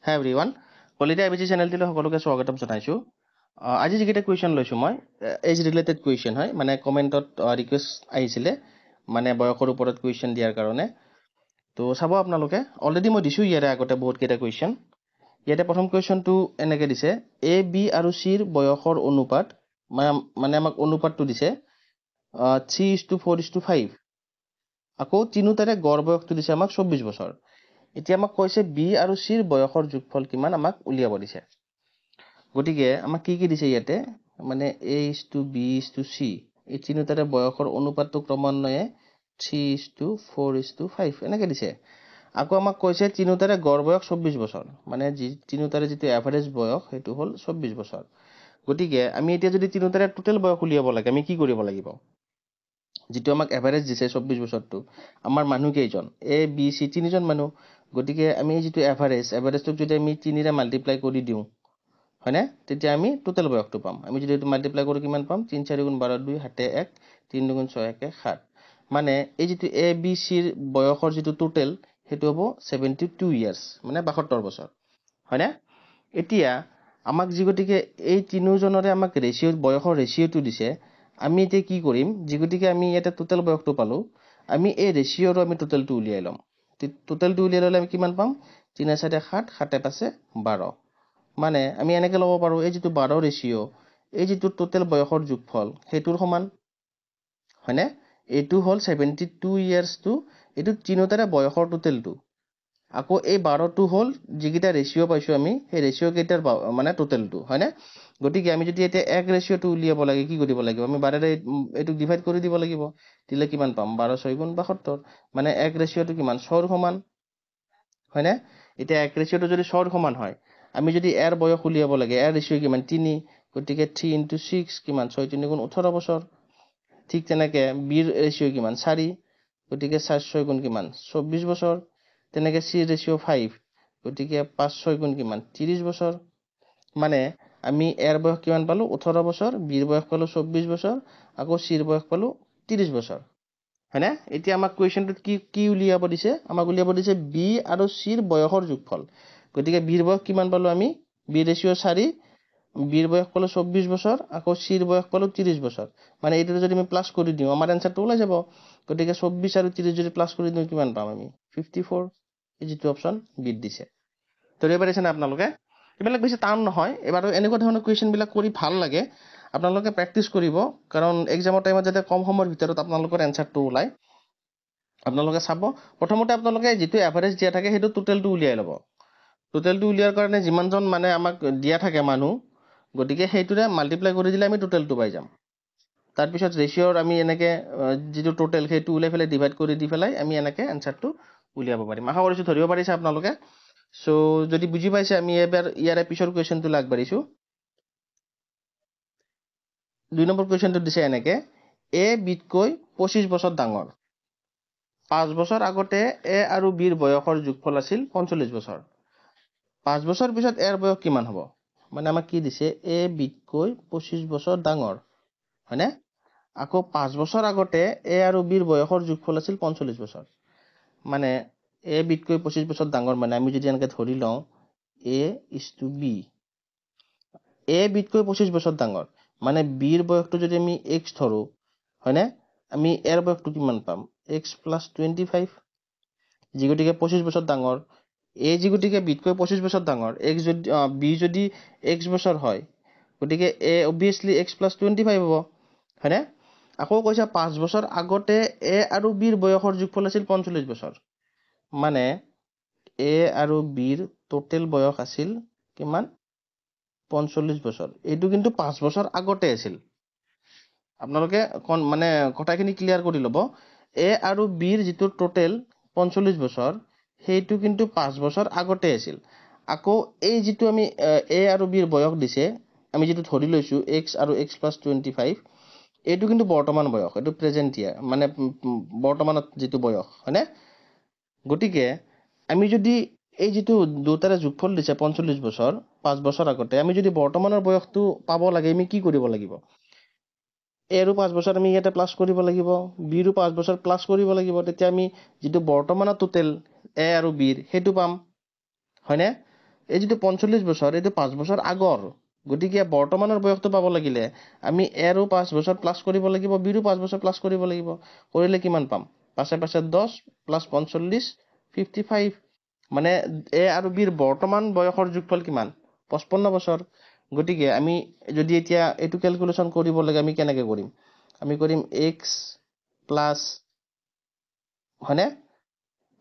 Hi everyone, Quality IBC channel til সকলোকে স্বাগতম জনাইছো। আজি যেটা কোৱেশ্চন লৈছো মই এজ ৰিলেটেড কোৱেশ্চন হয় মানে কমেন্টত ৰিকুৱেষ্ট আহিছিলে মানে বয়সৰ ওপৰত কোৱেশ্চন দিয়াৰ কাৰণে। তো চাব আপোনালোকে অলৰেডি মই দিছো ইয়াৰে আগতে বহুত কেইটা কোৱেশ্চন। ইয়াতে প্ৰথম কোৱেশ্চনটো এনেকে দিছে এ বি আৰু সি ৰ বয়সৰ অনুপাত মানে আমাক অনুপাতটো দিছে 3:4:5। আকৌ তিনিটাৰে গড় বয়সটো দিছে আমাক 24 বছৰ। এতিয়া আমাক কৈছে বি আৰু সি ৰ বয়সৰ যোগফল কিমান আমাক উলিয়াব দিছে। গতিকে আমাক কি দিছে ইয়াতে মানে a:b:c এই তিনিটাৰে বয়সৰ অনুপাতটো ক্ৰমান্বয়ে 3:4:5 এনেকে দিছে। আকৌ আমাক কৈছে তিনিটাৰে গড় বয়স 24 বছৰ মানে তিনিটাৰে যিটো এভাৰেজ বয়স সেইটো হ'ল 24 বছৰ। গতিকে আমি এতিয়া যদি তিনিটাৰে টোটেল বয়স উলিয়াব লাগে আমি কি কৰিব লাগিব? যেটো আমাক এভাৰেজ দিছে 24 বছৰটো আমাৰ মানুহ কেইজন এ বি সি তিনিজন মানুহ। গতিকে আমি যেটো এভাৰেজটোক যদি আমি 3 ৰে মাল্টিপ্লাই কৰি দিওঁ হয়নে তেতিয়া আমি টোটেল বয়সটো পাম। আমি যদি এটো মাল্টিপ্লাই কৰো কিমান পাম 3 4 গুণ 12 2 7 1 3 2 গুণ 6 1 7 মানে এই যেটো এ বি সি ৰ বয়সৰ যেটো টোটেল হেতু হ'ব 72 ইয়াৰ্স মানে 72 বছৰ হয়নে। এতিয়া আমাক যিগতিকে এই তিনিজনৰে আমাক ৰেশিও বয়সৰ ৰেশিওটো দিছে আমি এতিয়া কি কৰিম যিগতিকে আমি এটা টোটেল বয়সটো পালো আমি এই ৰেশিওৰ আমি টোটেলটো উলিয়াই লম। টোটেলটো উলিয়াই ললে আমি কিমান পাম 3 4 7 7 5 12 মানে আমি এনেকে লব পাৰো এই যেটো 12 ৰেশিও এই যেটো টোটেল বয়সৰ যোগফল হেতুৰ সমান হয়নে। এটো হল 72 ইয়াৰ্স টু এটো তিনিটাৰে বয়সৰ টোটেলটো আকৌ এই 12টো হল যিকিটা ৰেশিও পাইছো আমি সেই ৰেশিও কেইটাৰ মানে টোটেলটো হয়নে। গতিকে আমি যদি এতিয়া এক ৰেশিওটো উলিয়াব লাগে কি কৰিব লাগিব আমি 12ৰে এটো ডিভাইড কৰি দিব লাগিব দিলে কিমান পাম 12 6 গুণ 72 মানে এক ৰেশিওটো কিমান 6 ৰ সমান হয়নে। এতিয়া এক ৰেশিওটো যদি 6 ৰ সমান হয় আমি যদি এৰ বয়স উলিয়াব লাগে এৰ ৰেশিও কিমান 3 গতিকে 3 * 6 কিমান 6 3 গুণ 18 বছৰ। ঠিক তেনেকে বিৰ ৰেশিও কিমান 4 গতিকে 4 6 গুণ কিমান 24 বছৰ। তেনেকে সি ৰেশিও 5 গতিকে 5 6 গুণ কিমান 30 বছৰ মানে আমি এৰ বয়স কিমান পালো 18 বছৰ বিৰ বয়স পালো 24 বছৰ আকৌ সিৰ বয়স পালো 30 বছৰ হয়নে। এতিয়া আমাক কোৱেশ্চনটোত কি উলিয়াব দিছে আমাক উলিয়াব দিছে বি আৰু সিৰ বয়সৰ যোগফল। গতিকে বিৰ বয়স কিমান পালো আমি বি ৰেশিও 4 বিৰ বয়স পালো 24 বছৰ আকৌ সিৰ বয়স পালো 30 বছৰ মানে এইটো যদি আমি প্লাস কৰি দিও আমাৰ আনসাৰটো ওলাই যাব। গতিকে 24 আৰু 30 যদি প্লাস কৰি দিও কিমান পাম আমি 54 এই যেটো অপচন বিত দিছে। ধৰিব পাৰিছে না আপোনালোকে এবিলাক বেছি টান নহয় এবাৰ এনেকুৱা ধৰণৰ কোৱেশ্চন বিলাক কৰি ভাল লাগে আপোনালোকে প্ৰেক্টিস কৰিব কাৰণ এক্সামৰ টাইমত যাতে কম সময়ৰ ভিতৰত আপোনালোকৰ আনসাৰটো ওলাই আপোনালোকে চাব। প্ৰথমতে আপোনালোকে যেটো এভাৰেজ দিয়া থাকে হেতু টোটেলটো উলিয়াই লব। টোটেলটো উলিয়াৰ কাৰণে যিমানজন মানে আমাক দিয়া থাকে মানুহ গতিকে হেতুৰে মাল্টিপ্লাই কৰি দিলে আমি টোটেলটো পাই যাম। তাৰ পিছত ৰেশিওৰ আমি এনেকে যেটো টোটেল হেতু উলাই ফেলে ডিভাইড কৰি দি ফেলাই আমি এনেকে আনসাৰটো উলিয়াব পাৰিম। আশা কৰিছো ধৰিব পাৰিছে আপোনালোকে। সো যদি বুজি পাইছে আমি এবাৰ ইয়াৰে পিছৰ কোৱেশ্চনটো লাগবাৰিছো। 2 নম্বৰ কোৱেশ্চনটো দিছে এনেকে এ বিতকৈ 25 বছৰ ডাঙৰ 5 বছৰ আগতে এ আৰু বিৰ বয়সৰ যোগফল আছিল 45 বছৰ 5 বছৰ পিছত এৰ বয়স কিমান হ'ব মানে আমাক কি দিছে এ বিতকৈ 25 বছৰ ডাঙৰ হয়নে। আকৌ 5 বছৰ আগতে এ আৰু বিৰ বয়সৰ যোগফল আছিল 45 বছৰ মানে এ বিতকৈ 25 বছৰ ডাঙৰ মানে আমি যদি এনেকে ধৰি লওঁ a:b এ বিতকৈ 25 বছৰ ডাঙৰ মানে বিৰ বয়সটো যদি আমি x ধৰো হয়নে আমি এৰ বয়সটো কিমান পাম x + 25 যিগতিকে 25 বছৰ ডাঙৰ এ যিগতিকে বিতকৈ 25 বছৰ ডাঙৰ x যদি বি যদি x বছৰ হয় গতিকে এ obviously x + 25 হ'ব হয়নে। আকৌ কৈছে 5 বছৰ আগতে এ আৰু বিৰ বয়সৰ যোগফল আছিল 45 বছৰ মানে এ আৰু বিৰ টোটেল বয়স আছিল কিমান 45 বছৰ। এইটো কিন্তু 5 বছৰ আগতে আছিল আপোনালোকে মানে কথাখিনি ক্লিয়াৰ কৰি লব। এ আৰু বিৰ যেটো টোটেল 45 বছৰ হেতু কিন্তু 5 বছৰ আগতে আছিল। আকৌ এই যেটো আমি এ আৰু বিৰ বয়স দিছে আমি যেটো ধৰি লৈছো x আৰু x + 25 এইটো কিন্তু বৰ্তমান বয়স এইটো প্ৰেজেন্ট ইয়াৰ মানে বৰ্তমানত যেটো বয়স হয়নে। গতিকে আমি যদি এই যেটো দুটাৰে যোগফল দিছে 45 বছৰ 5 বছৰ আগতে আমি যদি বৰ্তমানৰ বয়সটো পাব লাগে আমি কি কৰিব লাগিব এ আৰু 5 বছৰ আমি ইয়াতে প্লাস কৰিব লাগিব বি ৰো 5 বছৰ প্লাস কৰিব লাগিব তেতিয়া আমি যেটো বৰ্তমানৰ টোটেল এ আৰু বিৰ হেতু পাম হয়নে। এই যেটো 45 বছৰ এইটো 5 বছৰ আগৰ গতিকে বৰ্তমানৰ বয়সটো পাব লাগিলে আমি a ৰো 5 বছৰ প্লাস কৰিব লাগিব b ৰো 5 বছৰ প্লাস কৰিব লাগিব কৰিলে কিমান পাম পাছে পাছে 10 প্লাস 45 55 মানে a আৰু b ৰ বৰ্তমান বয়সৰ যোগফল কিমান 55 বছৰ গতিকে আমি যদি এতিয়া এটো ক্যালকুলেশন কৰিব লাগে আমি কেনেকৈ কৰিম আমি কৰিম x প্লাস হনে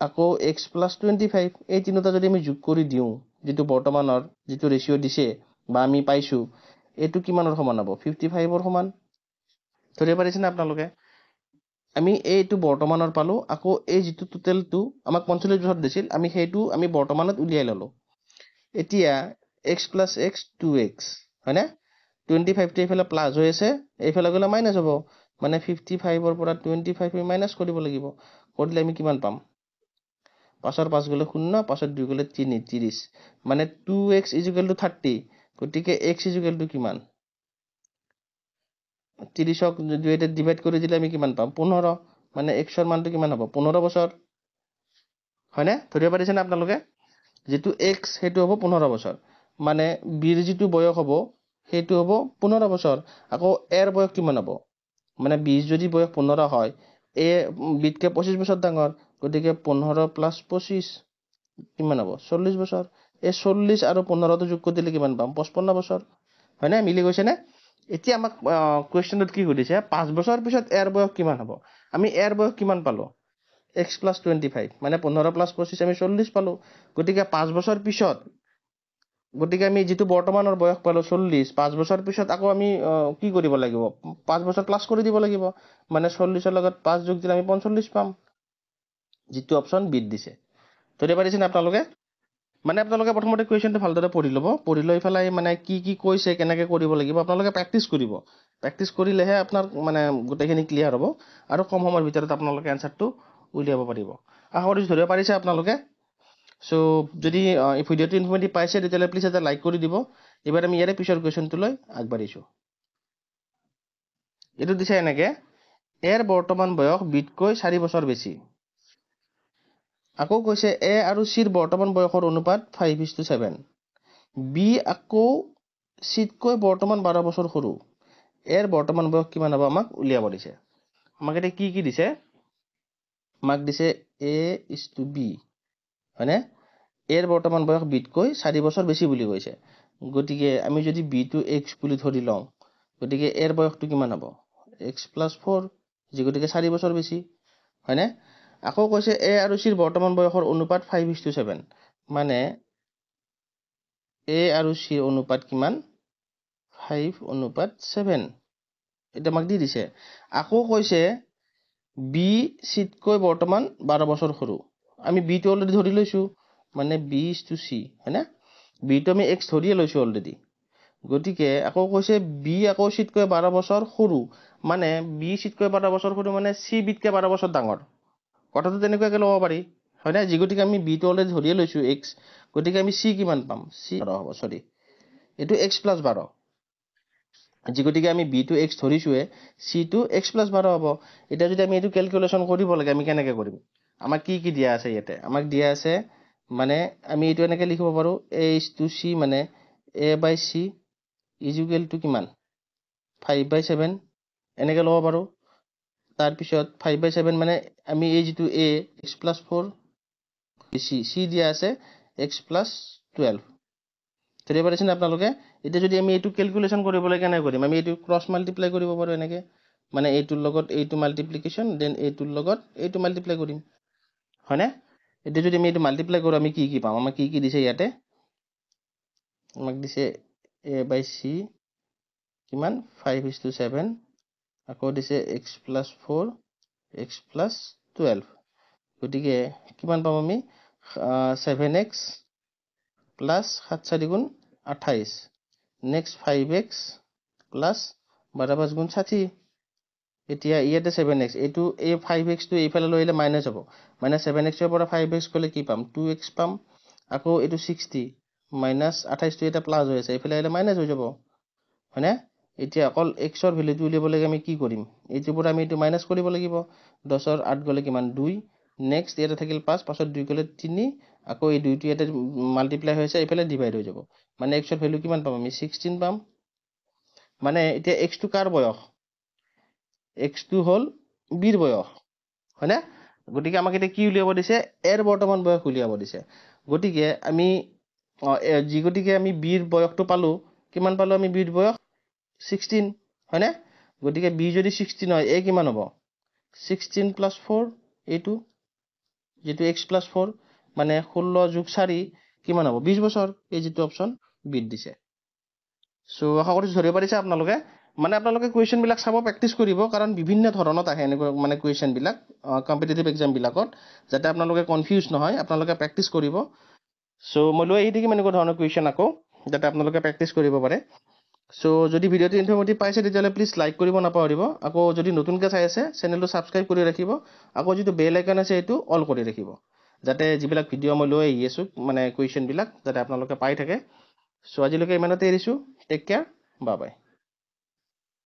আকৌ x plus 25 এই তিনিটা যদি আমি যোগ কৰি দিও যেটো বৰ্তমানৰ যেটো ৰেশিও দিছে বা আমি পাইছো এটো কিমানৰ সমান হ'ব 55 ৰ সমান ধৰিব পাৰিছে না আপোনালোকে আমি এইটো বৰ্তমানৰ পালো আকৌ এই যেটো টোটালটো আমাক 45 বছৰ দিছিল আমি হেতু আমি বৰ্তমানত উলিয়াই ললো এতিয়া x plus x 2x হয়নে 25 টো এফালে প্লাস হৈ আছে এইফালে গলে মাইনাস হ'ব মানে 55 ৰ পৰা 25 মাইনাস কৰিব লাগিব কৰিলে আমি কিমান পাম 5 ৰ 5 গলে 0 5 ৰ 2 গলে 3 30 মানে 2x 30 গতিকে x কিমান 30ক যদি এটা ডিভাইড কৰি দিলে আমি কিমান পাম 15 মানে x ৰ মানটো কিমান হ'ব 15 বছৰ হয়নে ধৰিব পাৰিছে না আপোনালোকে যেটো x হেতু হ'ব 15 বছৰ মানে b ৰ যেটো বয়স হ'ব হেতু হ'ব 15 বছৰ আকৌ a ৰ বয়স কিমান হ'ব মানে 20 যদি বয়স 15 হয় a বিতকে 25 বছৰ ডাঙৰ গতিকে 15 প্লাস 25 কিমান হ'ব 40 বছৰ এই 40 আৰু 15 টো যোগ কৰি দিলে কিমান পাম 55 বছৰ হয়নে মিলি গৈছে নে এতিয়া আমাক কোৱেশ্চনত কি সুধিছে 5 বছৰ পিছত a ৰ বয়স কিমান হ'ব আমি a ৰ বয়স কিমান পালো x plus 25 মানে 15 plus 25 আমি 40 পালো গতিকে 5 বছৰ পিছত গতিকে আমি যেটো বৰ্তমানৰ বয়স পালো 40 5 বছৰ পিছত আকৌ আমি কি কৰিব লাগিব 5 বছৰ প্লাস কৰি দিব লাগিব মানে 40 ৰ লগত 5 যোগ দিলে আমি 45 পাম যেটো অপচন বি দিছে ধৰিব পাৰিছে না আপোনালোকে মানে আপোনালোকে প্ৰথমতে কোৱেশ্চনটো ভালদৰে পঢ়ি লব পঢ়ি লৈ ফেলাই মানে কি কৈছে কেনেকৈ কৰিব লাগিব আপোনালোকে প্ৰেক্টিস কৰিব প্ৰেক্টিস কৰিলেহে আপোনাৰ মানে গোটেইখিনি ক্লিয়াৰ হ'ব আৰু কম সময়ৰ ভিতৰত আপোনালোকে আনসাৰটো উলিয়াব পাৰিব আশা কৰিছো ধৰিব পাৰিছে আপোনালোকে সো যদি এই ভিডিওটো ইনফৰমেটিভ পাইছে তেতিয়ালে প্লিজ এটা লাইক কৰি দিব এবাৰ আমি ইয়াৰে পিছৰ কোৱেশ্চনটো লৈ আগবাঢ়িছো এটো দিছে এনেকে এৰ বৰ্তমান বয়স বিতকৈ 4 বছৰ বেছি আকৌ কৈছে a আৰু c ৰ বৰ্তমান বয়সৰ অনুপাত 5:7 b আকৌ c তকৈ বৰ্তমান 12 বছৰ সৰু এৰ বৰ্তমান বয়স কিমান হ'ব আমাক উলিয়াব দিছে আমাক এটা কি দিছে আমাক দিছে a:b হয়নে এৰ বৰ্তমান বয়স b তকৈ 4 বছৰ বেছি বুলি কৈছে গতিকে আমি যদি b টো x বুলি ধৰি লওঁ গতিকে এৰ বয়সটো কিমান হ'ব x + 4 যি গতিকে 4 বছৰ বেছি হয়নে আকৌ কৈছে a আৰু c ৰ বৰ্তমান বয়সৰ অনুপাত 5:7 মানে a আৰু c ৰ অনুপাত কিমান 5:7 এটা মাক দি দিছে আকৌ কৈছে b c তকৈ বৰ্তমান 12 বছৰ সৰু আমি b টো অলৰেডি ধৰি লৈছো মানে b:c হয়নে b টো আমি x ধৰিয়ে লৈছো অলৰেডি গতিকে আকৌ কৈছে b আকৌ c তকৈ 12 বছৰ সৰু মানে b c তকৈ 12 বছৰ সৰু মানে c b তকৈ 12 বছৰ ডাঙৰ কথাটো তেনেকুৱাকৈ ল'ব পাৰি হয়নে যি গতিকে আমি b টো অলৰেডি ধৰিয়ে লৈছো x গতিকে আমি c কিমান পাম c 12 হ'ব সৰি এটো x + 12 যি গতিকে আমি b টো x ধৰিছোৱে c টো x + 12 হ'ব এটা যদি আমি এটো ক্যালকুলেশন কৰিব লাগে আমি কেনেকৈ কৰিম আমাক কি দিয়া আছে ইয়াতে আমাক দিয়া আছে মানে আমি এটো এনেকৈ লিখিব পাৰো a:c মানে a/c = কিমান 5/7 এনেকৈ ল'ব পাৰো তাৰ পিছত 5/7 মানে আমি এই যেটো a x + 4 c দিয়া আছে x + 12 ধৰিব পাৰিছে না আপোনালোকে এটা যদি আমি এটো ক্যালকুলেশন কৰিবলৈ কেনে কৰিম আমি এটো ক্ৰস মাল্টিপ্লাই কৰিব পাৰো এনেকে মানে এইটোৰ লগত এইটো মাল্টিপ্লিকেশন দেন এইটোৰ লগত এইটো মাল্টিপ্লাই কৰিম হয়নে এটা যদি আমি এটো মাল্টিপ্লাই কৰো আমি কি পাম আমাক কি দিছে ইয়াতে আমাক দিছে a/c কিমান 5:7 আকৌ দিছে x + 4 x + 12 গতিকে কিমান পাম আমি 7x plus 7 4 গুণ 28 next 5x plus 12 গুণ 60 এতিয়া ইয়াতে 7x এটো এই 5x টো এইফালে লৈ আহিলে মাইনাস হ'ব মানে 7x ৰ পৰা 5x গলে কি পাম 2x পাম আকৌ এটো 60 মাইনাস 28 টো এটা প্লাস হৈ আছে এইফালে আহিলে মাইনাস হৈ যাব হয়নে এতিয়া অকল x ৰ ভ্যালুটো উলিয়াব লাগে আমি কি কৰিম এইটোৰ পৰা আমি এটো মাইনাস কৰিব লাগিব 10 ৰ 8 গলে কিমান 2 নেক্সট ইয়াতে থাকিল 5 5 ৰ 2 গলে 3 আকৌ এই দুইটো ইয়াতে মাল্টিপ্লাই হৈছে এইফালে ডিভাইড হৈ যাব মানে x ৰ ভ্যালু কিমান পাম আমি 16 পাম মানে এতিয়া x টো কাৰ বয়স x টো হল b ৰ বয়স হয়নে গতিকে আমাক এটা কি উলিয়াব দিছে a ৰ বৰ্তমান বয়স উলিয়াব দিছে গতিকে আমি গতিকে আমি b ৰ বয়সটো পালো কিমান পালো আমি b ৰ বয়স 16 হয়নে গতিকে b যদি 16 হয় a কিমান হ'ব 16 plus 4 এইটো যেটো x plus 4 মানে 16 যোগ 4 কিমান হ'ব 20 বছৰ এই যেটো অপচন বিট দিছে সো আশা কৰিছো ধৰিব পাৰিছে আপোনালোকে মানে আপোনালোকে কোৱেশ্চন বিলাক চাব প্ৰেক্টিস কৰিব কাৰণ বিভিন্ন ধৰণত আহে এনেকুৱা মানে কোৱেশ্চন বিলাক কম্পিটিটিভ এক্সাম বিলাকত যাতে আপোনালোকে কনফিউজ নহয় আপোনালোকে প্ৰেক্টিস কৰিব সো মই লৈ আহি থাকিম এনেকুৱা ধৰণৰ কোৱেশ্চন আকৌ যাতে আপোনালোকে প্ৰেক্টিস কৰিব পাৰে সো যদি ভিডিওটো ইনফৰমেটিভ পাইছে তেতিয়ালে প্লিজ লাইক কৰিব নাপাহৰিব আকৌ যদি নতুনকৈ চাই আছে চেনেলটো সাবস্ক্ৰাইব কৰি ৰাখিব আকৌ যেটো বেল আইকন আছে এটো অল কৰি ৰাখিব যাতে যিবিলাক ভিডিও মই লৈ আহি আছো মানে কোৱেশ্চন বিলাক যাতে আপোনালোকে পাই থাকে সো আজিলৈকে ইমানতে এৰিছো টেক কেয়াৰ বাই বাই